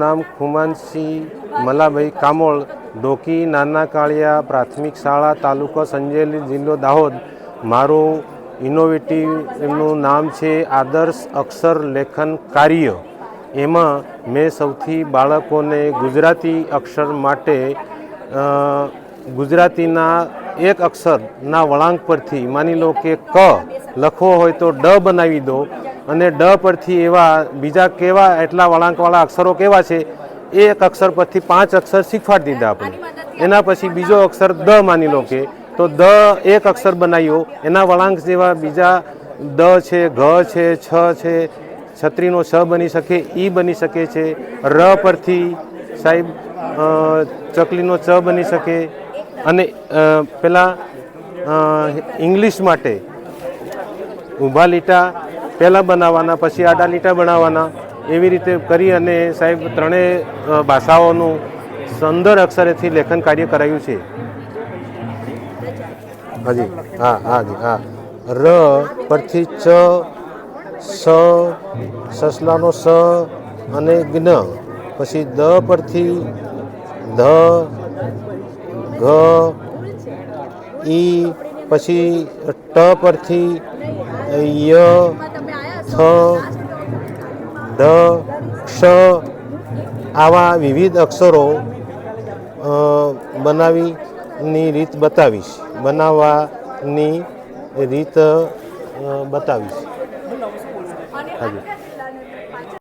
નામ ખુમાનસિંહ મલાભાઈ કામોળ, ડોકી નાના કાળિયા પ્રાથમિક શાળા, તાલુકો સંજેલી, જિલ્લો દાહોદ. મારું ઇનોવેટિવનું નામ છે આદર્શ અક્ષર લેખન કાર્ય. એમાં મેં સૌથી બાળકોને ગુજરાતી અક્ષર માટે ગુજરાતીના એક અક્ષરના વળાંક પરથી માની લો કે ક લખવો હોય તો ડ બનાવી દો, અને ડ પરથી એવા બીજા કેવા એટલા વળાંકવાળા અક્ષરો કેવા છે એ એક અક્ષર પરથી 5 અક્ષર શીખવાડી દીધા આપણે. એના પછી બીજો અક્ષર દ માની લો કે તો દ એક અક્ષર બનાવ્યો, એના વળાંક જેવા બીજા દ છે, ઘ છે, છ છે, છત્રીનો છ બની શકે, ઈ બની શકે છે. ર પરથી સાહેબ ચકલીનો ચ બની શકે. અને પેલા ઇંગ્લિશ માટે ઊભા લીટા પહેલાં બનાવવાના, પછી આડા લીટા બનાવવાના. એવી રીતે કરી અને સાહેબ ત્રણેય ભાષાઓનું સુંદર અક્ષરેથી લેખન કાર્ય કરાયું છે. હાજી, હા હાજી, હા. ર પરથી ચ, સ, સસલાનો સ અને જ્ઞ. પછી દ પરથી ધ, ઘ, ઈ. પછી ટ પરથી ય, થ, ડ, ક્ષ. આવા વિવિધ અક્ષરો બનાવવાની રીત બતાવીશ. બતાવીશ. હાજી.